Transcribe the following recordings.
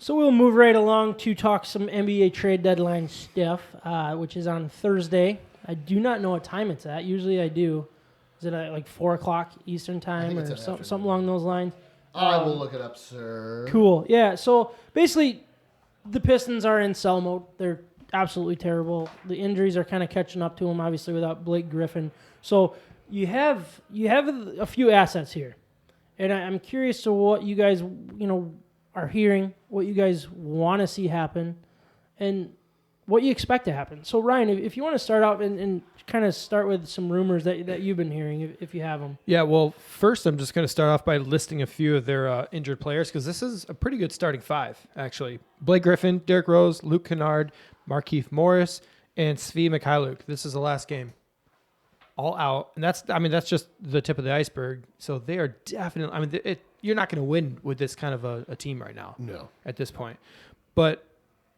So we'll move right along to talk some NBA trade deadline stuff, which is on Thursday. I do not know what time it's at. Usually I do. Is it at like 4 o'clock Eastern time or something along those lines? I will look it up, sir. Cool. Yeah, so basically the Pistons are in sell mode. They're absolutely terrible. The injuries are kind of catching up to them, obviously, without Blake Griffin. So you have a few assets here. And I'm curious to what you guys, are hearing, what you guys want to see happen, and what you expect to happen. So, Ryan, if you want to start out and kind of start with some rumors that you've been hearing, if you have them. Yeah, well, first I'm just going to start off by listing a few of their injured players because this is a pretty good starting five, actually. Blake Griffin, Derrick Rose, Luke Kennard, Markieff Morris, and Svi Mikhailuk. This is the last game. All out. And that's just the tip of the iceberg. So they are definitely, you're not going to win with this kind of a team right now. No. At this point. But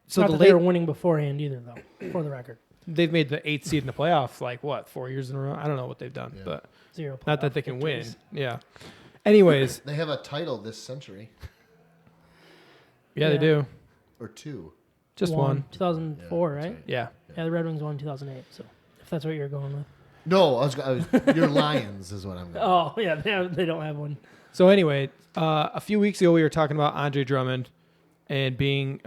so not that they were winning beforehand either, though, for the record. They've made the 8th seed in the playoff 4 years in a row. I don't know what they've done, but 0 not that they can victories. win. Yeah. Anyways, they have a title this century. Yeah, they do. Or two. Just one. 2004, right? Right. Yeah. Yeah, the Red Wings won 2008. So if that's what you're going with. No, I was your Lions is what I'm going. Oh yeah, they don't have one. So anyway, a few weeks ago we were talking about Andre Drummond and being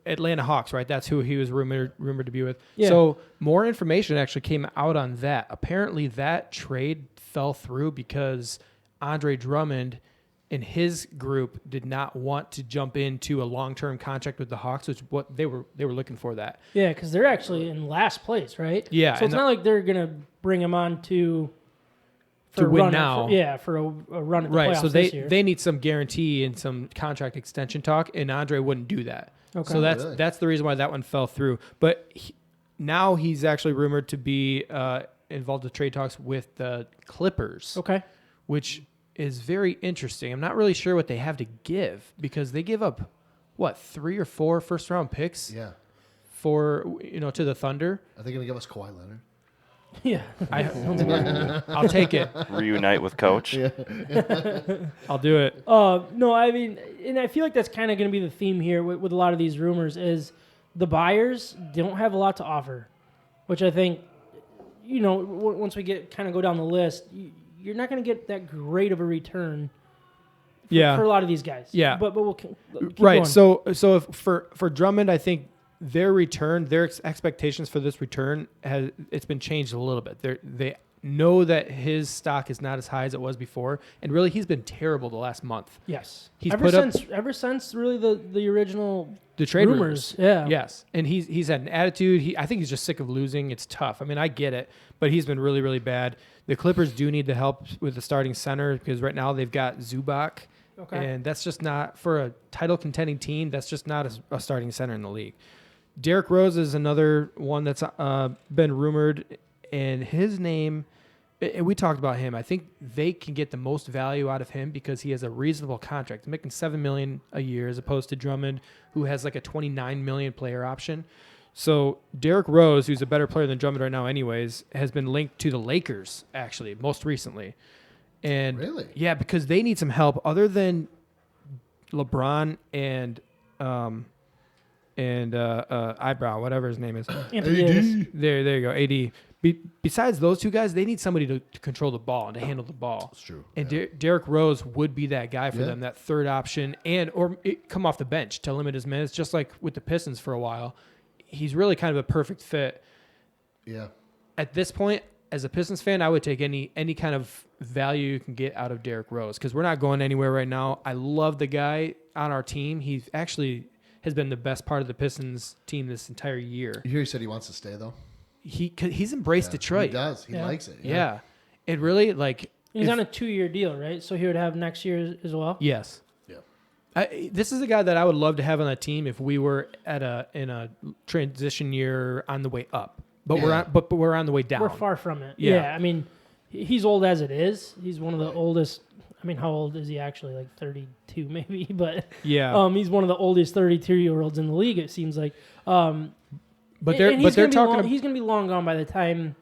Atlanta Hawks, right? That's who he was rumored to be with. Yeah. So more information actually came out on that. Apparently that trade fell through because Andre Drummond and his group did not want to jump into a long-term contract with the Hawks, which is what they were looking for that. Yeah, because they're actually in last place, right? Yeah. So it's not like they're gonna bring him on to win now. For a run at the right. playoffs So this year. they need some guarantee and some contract extension talk, and Andre wouldn't do that. Okay. So that's the reason why that one fell through. But now he's actually rumored to be involved in trade talks with the Clippers. Okay. Which is very interesting. I'm not really sure what they have to give because they give up 3 or 4 first round picks. Yeah. For to the Thunder. Are they going to give us Kawhi Leonard? Yeah. I'll take it. Reunite with coach. Yeah. I'll do it. No, I mean, and I feel like that's kind of going to be the theme here with a lot of these rumors is the buyers don't have a lot to offer, which I think, once we go down the list, you're not going to get that great of a return. For a lot of these guys. Yeah. But we'll keep right. going. So if for Drummond, I think their return, their expectations for this return it's been changed a little bit. They know that his stock is not as high as it was before, and really he's been terrible the last month. Yes. He's ever since really the original the trade rumors. Yeah. Yes. And he's had an attitude. I think he's just sick of losing. It's tough. I mean, I get it, but he's been really, really bad. The Clippers do need the help with the starting center because right now they've got Zubac. Okay. And that's just not, for a title contending team, that's just not a starting center in the league. Derrick Rose is another one that's been rumored, and his name, and we talked about him. I think they can get the most value out of him because he has a reasonable contract. He's making $7 million a year as opposed to Drummond, who has like a $29 million player option. So Derrick Rose, who's a better player than Drummond right now anyways, has been linked to the Lakers, actually, most recently. And really? Yeah, because they need some help other than LeBron and Eyebrow, whatever his name is. AD. There you go, AD. Besides those two guys, they need somebody to control the ball and to handle the ball. That's true. And Derrick Rose would be that guy for them, that third option, or come off the bench to limit his minutes, just like with the Pistons for a while. He's really kind of a perfect fit. Yeah. At this point, as a Pistons fan, I would take any kind of value you can get out of Derrick Rose because we're not going anywhere right now. I love the guy on our team. He actually has been the best part of the Pistons team this entire year. You hear he said he wants to stay, though? He's embraced Detroit. He does. He likes it. Yeah. It really, He's on a 2-year deal, right? So he would have next year as well? Yes. Yeah. This is a guy that I would love to have on the team if we were in a transition year on the way up. But we're on the way down. We're far from it. Yeah. I mean, he's old as it is. He's one of the oldest. I mean, how old is he actually? Like 32 maybe, but he's one of the oldest 32-year-olds in the league, it seems like. But they're talking he's going to be long gone by the time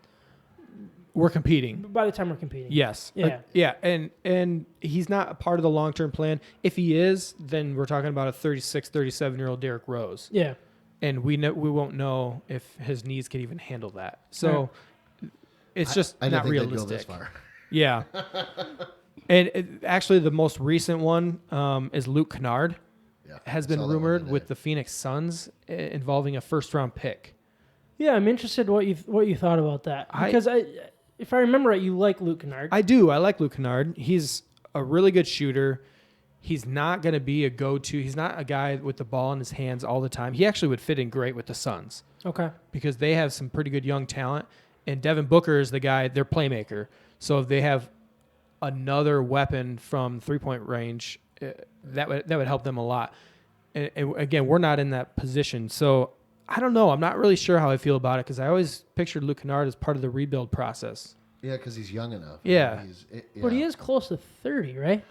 We're competing. By the time we're competing. Yes. Yeah. Yeah. And he's not a part of the long-term plan. If he is, then we're talking about a 36, 37-year-old Derrick Rose. Yeah. And we won't know if his knees can even handle that. So it's just I not didn't think realistic. they'd go this far. Yeah. And actually, the most recent one is Luke Kennard. Yeah, Has been saw that one rumored today. with the Phoenix Suns involving a first-round pick. Yeah, I'm interested what you thought about that. Because if I remember right, you like Luke Kennard. I do. I like Luke Kennard. He's a really good shooter. He's not going to be a go-to. He's not a guy with the ball in his hands all the time. He actually would fit in great with the Suns. Okay. Because they have some pretty good young talent. And Devin Booker is the guy, their playmaker. So if they have another weapon from three-point range, that would help them a lot. And again, we're not in that position. So I don't know. I'm not really sure how I feel about it because I always pictured Luke Kennard as part of the rebuild process. Yeah, because he's young enough. Yeah. But he is close to 30, right?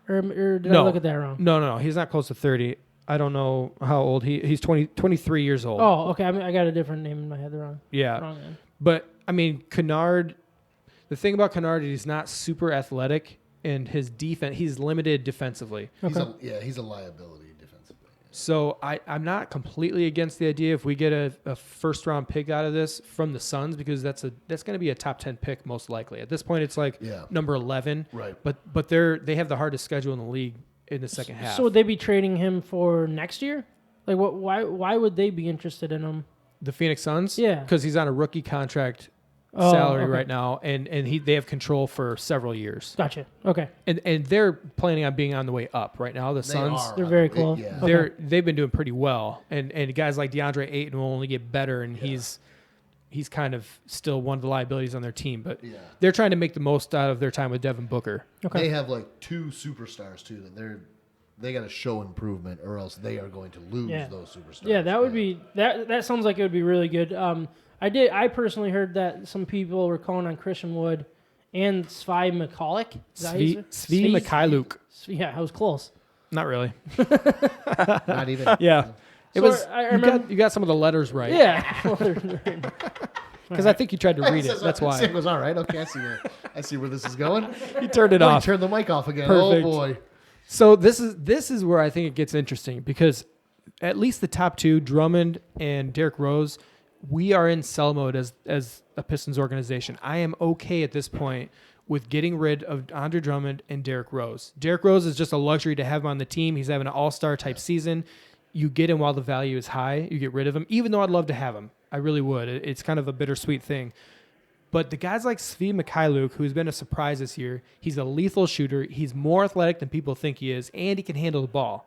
Or did No. I look at that wrong? No. He's not close to 30. I don't know how old he's 23 years old. Oh, okay. I got a different name in my head. Yeah. Wrong name. But, I mean, Kennard, the thing about Kennard is he's not super athletic, and his defense, he's limited defensively. Okay. He's a liability defensively. So I'm not completely against the idea if we get a first-round pick out of this from the Suns because that's going to be a top 10 pick most likely. At this point, it's like number 11. Right. But they have the hardest schedule in the league in the second half. So would they be trading him for next year? Like what? Why would they be interested in him? The Phoenix Suns? Yeah. Because he's on a rookie contract salary right now, and they have control for several years. Gotcha. Okay. And they're planning on being on the way up right now. The Suns, they're very close. Yeah. Okay. they've been doing pretty well, and guys like DeAndre Ayton will only get better, and he's kind of still one of the liabilities on their team. But they're trying to make the most out of their time with Devin Booker. Okay. They have like two superstars too that they got to show improvement, or else they are going to lose those superstars. Yeah, that would be that sounds like it would be really good. I personally heard that some people were calling on Christian Wood and Svi Mikhailiuk. Svi Mikhailiuk. Yeah, I was close. Not really. Not even. Yeah. It So was. You got some of the letters right. Yeah. Because I think you tried to read it. That's why. It was all right. Okay, I see where this is going. You turned it Oh, off. you turned the mic off again. Perfect. Oh boy. So this is where I think it gets interesting because at least the top two, Drummond and Derrick Rose, we are in sell mode as a Pistons organization. I am okay at this point with getting rid of Andre Drummond and Derrick Rose. Derrick Rose is just a luxury to have him on the team. He's having an all-star type season. You get him while the value is high. You get rid of him, even though I'd love to have him. I really would. It's kind of a bittersweet thing. But the guys like Svi Mikhailiuk, who's been a surprise this year, he's a lethal shooter. He's more athletic than people think he is, and he can handle the ball.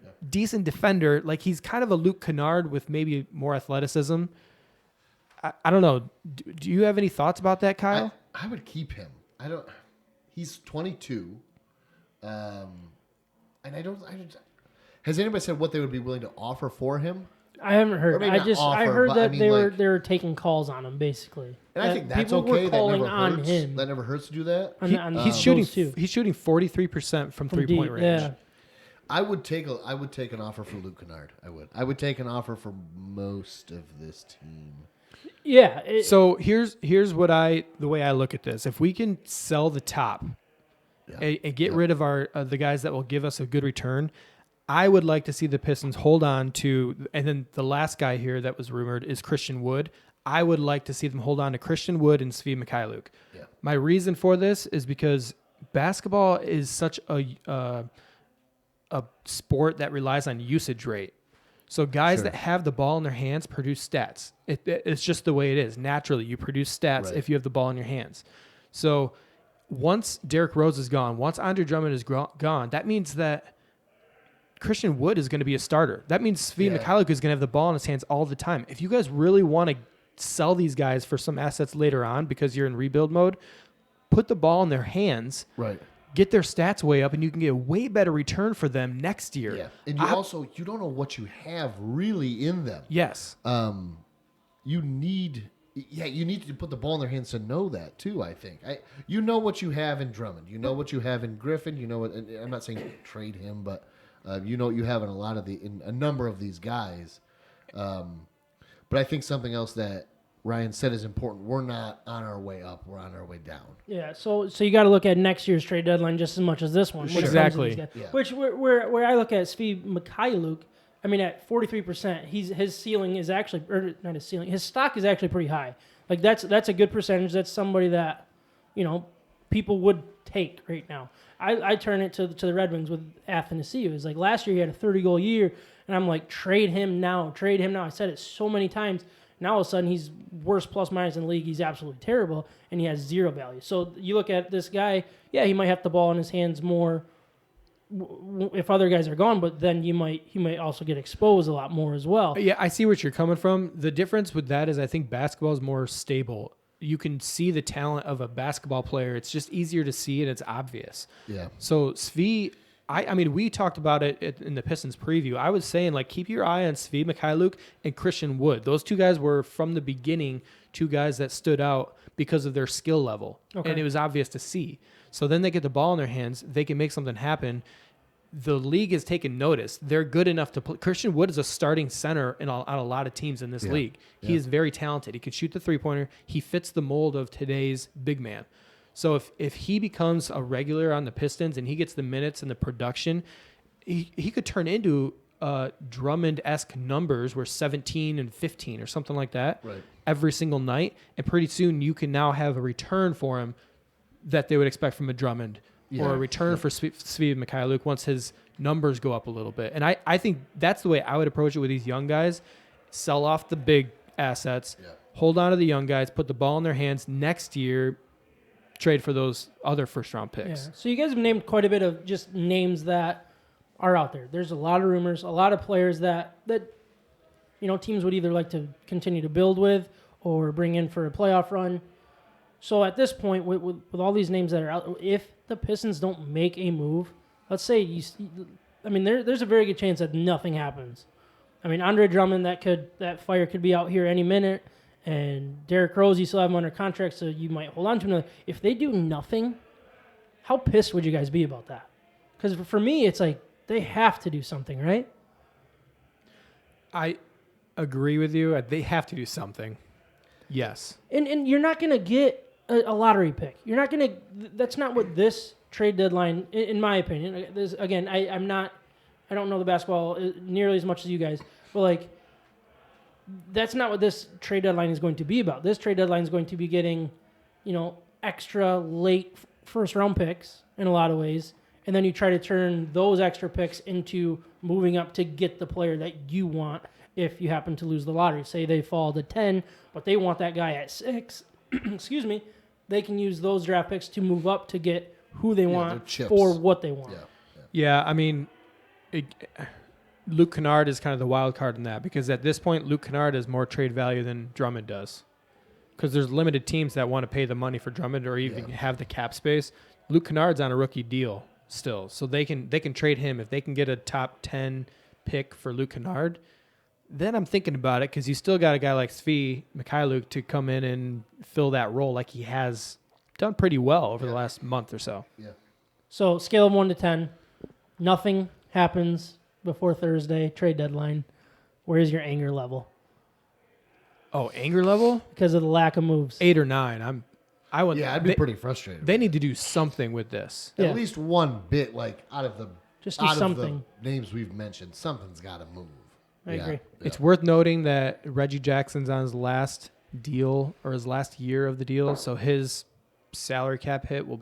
Yeah. Decent defender. Like, he's kind of a Luke Kennard with maybe more athleticism. I don't know. Do you have any thoughts about that, Kyle? I would keep him. He's 22. And I don't. Has anybody said what they would be willing to offer for him? I haven't heard. I heard that they were taking calls on him basically. And I think that's people okay. were calling that never on hurts. him. That never hurts to do that. He's shooting 43% from 3-point range. Yeah. I would take an offer for Luke Kennard. I would take an offer for most of this team. Yeah. So here's the way I look at this. If we can sell the top and get rid of the guys that will give us a good return, I would like to see the Pistons hold on to, and then the last guy here that was rumored is Christian Wood. I would like to see them hold on to Christian Wood and Svi Mikhailiuk. Yeah. My reason for this is because basketball is such a sport that relies on usage rate. So guys that have the ball in their hands produce stats. It's just the way it is. Naturally, you produce stats if you have the ball in your hands. So once Derrick Rose is gone, once Andre Drummond is gone, that means that Christian Wood is going to be a starter. That means Svi Mikhailiuk is going to have the ball in his hands all the time. If you guys really want to sell these guys for some assets later on because you're in rebuild mode, put the ball in their hands. Right. Get their stats way up, and you can get a way better return for them next year. Yeah, and you don't know what you have really in them. Yes. You need to put the ball in their hands to know that too. I think you know what you have in Drummond. You know what you have in Griffin. You know what. And I'm not saying trade him, but you know what you have in a number of these guys. But I think something else that Ryan said is important. We're not on our way up. We're on our way down. Yeah, so you got to look at next year's trade deadline just as much as this one. Sure. Exactly. Yeah. Which where I look at Svi Mikhailuk, I mean at 43%, his ceiling is actually, or not his ceiling, his stock is actually pretty high. Like that's a good percentage. That's somebody that, people would take right now. I turn it to the Red Wings with Athanasiou. It's like last year he had a 30-goal year, and I'm like, trade him now. I said it so many times. Now all of a sudden he's worst plus minus in the league. He's absolutely terrible, and he has zero value. So you look at this guy, yeah, he might have the ball in his hands more if other guys are gone, but then he might also get exposed a lot more as well. Yeah, I see what you're coming from. The difference with that is I think basketball is more stable. You can see the talent of a basketball player. It's just easier to see, and it's obvious. Yeah. So Svi, I mean, we talked about it in the Pistons preview. I was saying, like, keep your eye on Svi Mikhailuk and Christian Wood. Those two guys were, from the beginning, two guys that stood out because of their skill level. Okay. And it was obvious to see. So then they get the ball in their hands. They can make something happen. The league has taken notice. They're good enough to play. Christian Wood is a starting center on a lot of teams in this league. He is very talented. He can shoot the three-pointer. He fits the mold of today's big man. So if he becomes a regular on the Pistons and he gets the minutes and the production, he could turn into Drummond-esque numbers where 17 and 15 or something like that every single night. And pretty soon you can now have a return for him that they would expect from a Drummond or a return for Svi Mikhailuk once his numbers go up a little bit. And I think that's the way I would approach it with these young guys. Sell off the big assets, hold on to the young guys, put the ball in their hands next year, trade for those other first-round picks. Yeah. So you guys have named quite a bit of just names that are out there. There's a lot of rumors, a lot of players that teams would either like to continue to build with or bring in for a playoff run. So at this point, with all these names that are out, if the Pistons don't make a move, let's say there's a very good chance that nothing happens. I mean, Andre Drummond, that fire could be out here any minute. And Derrick Rose, you still have him under contract, so you might hold on to him. If they do nothing, how pissed would you guys be about that? Because for me, it's like they have to do something, right? I agree with you. They have to do something. Yes. And you're not going to get a lottery pick. You're not going to. That's not what this trade deadline, in my opinion. Again, I don't know the basketball nearly as much as you guys, but like. That's not what this trade deadline is going to be about. This trade deadline is going to be getting, extra late first-round picks in a lot of ways, and then you try to turn those extra picks into moving up to get the player that you want if you happen to lose the lottery. Say they fall to 10, but they want that guy at 6. Excuse me. They can use those draft picks to move up to get who they want for what they want. Yeah, I mean, Luke Kennard is kind of the wild card in that because at this point, Luke Kennard has more trade value than Drummond does because there's limited teams that want to pay the money for Drummond or even have the cap space. Luke Kennard's on a rookie deal still, so they can trade him. If they can get a top 10 pick for Luke Kennard, then I'm thinking about it because you still got a guy like Svi Mikhailuk to come in and fill that role like he has done pretty well over the last month or so. Yeah. So scale of 1 to 10, nothing happens before Thursday, trade deadline. Where's your anger level? Oh, anger level? Because of the lack of moves. 8 or 9. I'd be pretty frustrated. They need to do something with this. At least one bit, like out of the something. The names we've mentioned, something's got to move. I agree. It's worth noting that Reggie Jackson's on his last deal or his last year of the deal, so his salary cap hit will be